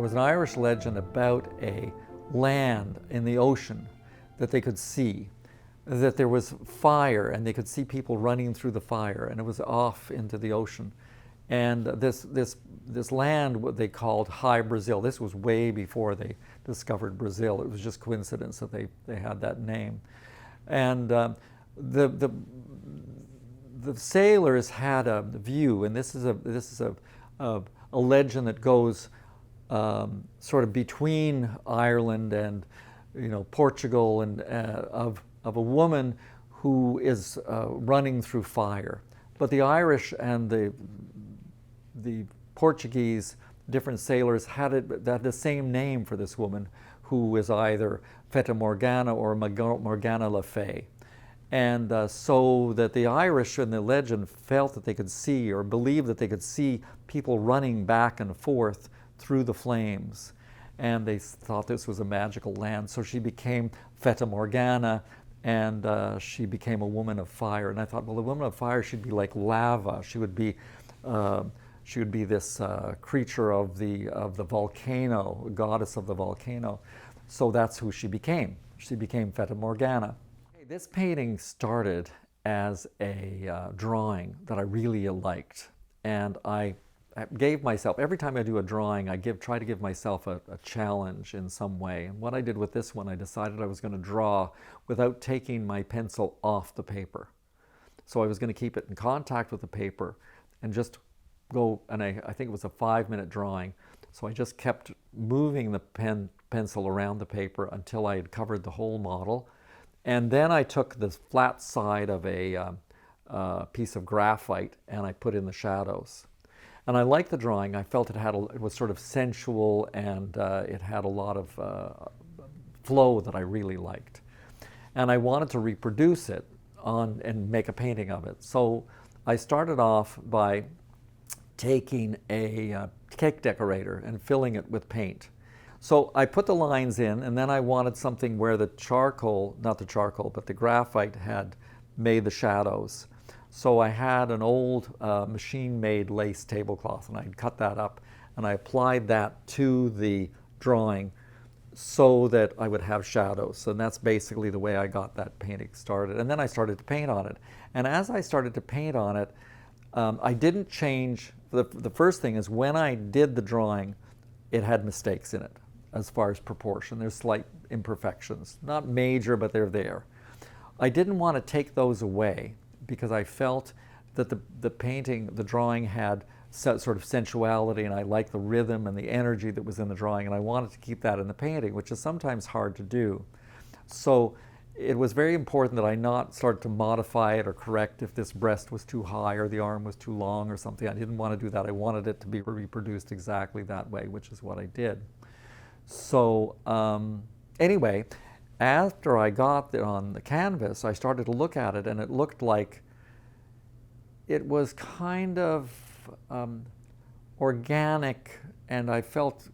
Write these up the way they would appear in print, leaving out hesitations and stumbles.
There was an Irish legend about a land in the ocean that they could see, that there was fire and they could see people running through the fire, and it was off into the ocean. And this land, what they called High Brazil, this was way before they discovered Brazil. It was just coincidence that they had that name. And the sailors had a view, and this is a legend that goes sort of between Ireland and Portugal, and of a woman who is running through fire. But the Irish and the Portuguese, different sailors had the same name for this woman, who is either Fata Morgana or Morgana Le Fay. And so that the Irish in the legend felt that they could see, or believed that they could see, people running back and forth through the flames. And they thought this was a magical land. So she became Fata Morgana, and she became a woman of fire. And I thought, well, the woman of fire should be like lava. She would be this creature of the volcano, goddess of the volcano. So that's who she became. She became Fata Morgana. This painting started as a drawing that I really liked, and I gave myself, every time I do a drawing, I try to give myself a challenge in some way. And what I did with this one, I decided I was going to draw without taking my pencil off the paper. So I was going to keep it in contact with the paper and just go, and I think it was a 5-minute drawing. So I just kept moving the pencil around the paper until I had covered the whole model. And then I took the flat side of a piece of graphite and I put in the shadows. And I liked the drawing. I felt it was sort of sensual, and it had a lot of flow that I really liked. And I wanted to reproduce it and make a painting of it. So I started off by taking a cake decorator and filling it with paint. So I put the lines in, and then I wanted something where the graphite had made the shadows. So I had an old machine-made lace tablecloth, and I'd cut that up, and I applied that to the drawing so that I would have shadows. And that's basically the way I got that painting started. And then I started to paint on it. And as I started to paint on it, I didn't change. The first thing is, when I did the drawing, it had mistakes in it as far as proportion. There's slight imperfections, not major, but they're there. I didn't want to take those away because I felt that the drawing had sort of sensuality, and I liked the rhythm and the energy that was in the drawing, and I wanted to keep that in the painting, which is sometimes hard to do. So it was very important that I not start to modify it or correct if this breast was too high or the arm was too long or something. I didn't want to do that. I wanted it to be reproduced exactly that way, which is what I did. So anyway, after I got it on the canvas, I started to look at it, and it looked like it was kind of organic, and I felt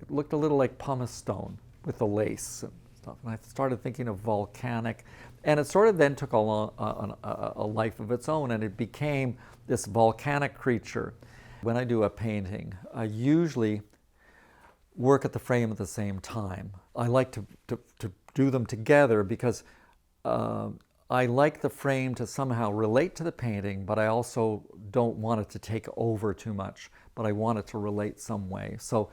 it looked a little like pumice stone with the lace and stuff. And I started thinking of volcanic, and it sort of then took a life of its own, and it became this volcanic creature. When I do a painting, I usually work at the frame at the same time. I like to do them together because I like the frame to somehow relate to the painting, but I also don't want it to take over too much, but I want it to relate some way. So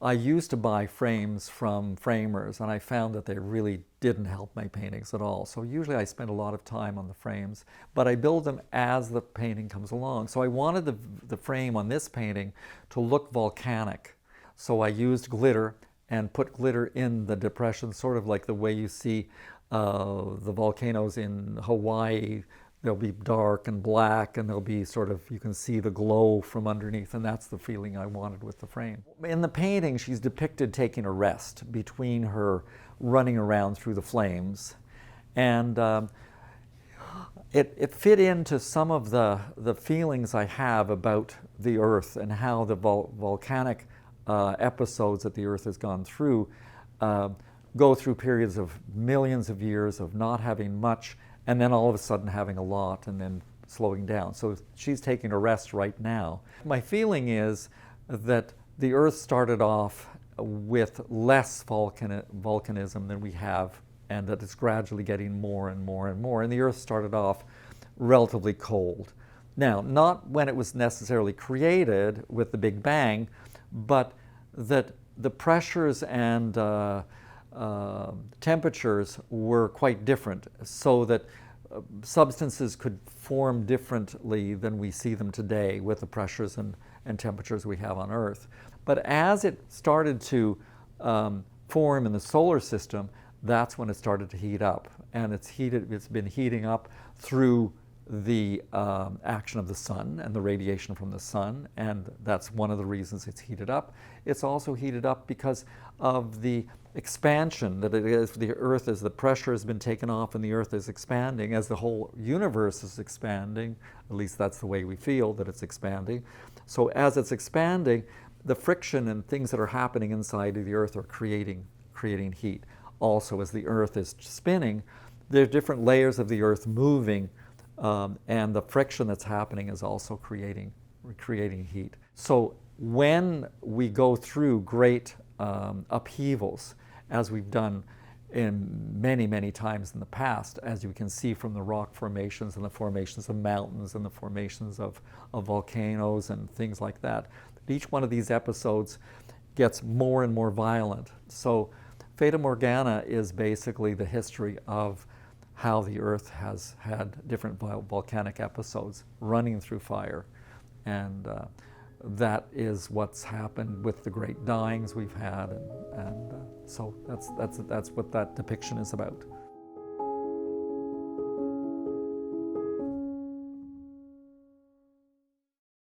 I used to buy frames from framers, and I found that they really didn't help my paintings at all. So usually I spend a lot of time on the frames, but I build them as the painting comes along. So I wanted the frame on this painting to look volcanic. So I used glitter and put glitter in the depression, sort of like the way you see the volcanoes in Hawaii. They'll be dark and black, and they'll be sort of, you can see the glow from underneath, and that's the feeling I wanted with the frame. In the painting, she's depicted taking a rest between her running around through the flames, and it fit into some of the feelings I have about the Earth and how the volcanic episodes that the Earth has gone through go through periods of millions of years of not having much, and then all of a sudden having a lot, and then slowing down. So she's taking a rest right now. My feeling is that the Earth started off with less volcanism than we have, and that it's gradually getting more and more and more. And the Earth started off relatively cold. Now, not when it was necessarily created with the Big Bang, but that the pressures and temperatures were quite different, so that substances could form differently than we see them today with the pressures and temperatures we have on Earth. But as it started to form in the solar system, that's when it started to heat up. And it's been heating up through the action of the sun and the radiation from the sun, and that's one of the reasons it's heated up. It's also heated up because of the expansion that it is the Earth, as the pressure has been taken off and the Earth is expanding, as the whole universe is expanding. At least that's the way we feel that it's expanding. So as it's expanding, the friction and things that are happening inside of the Earth are creating heat. Also, as the Earth is spinning, there are different layers of the Earth moving, and the friction that's happening is also creating heat. So when we go through great upheavals, as we've done in many, many times in the past, as you can see from the rock formations and the formations of mountains and the formations of volcanoes and things like that, each one of these episodes gets more and more violent. So Fata Morgana is basically the history of how the Earth has had different volcanic episodes running through fire. And that is what's happened with the great dyings we've had. And so that's what that depiction is about.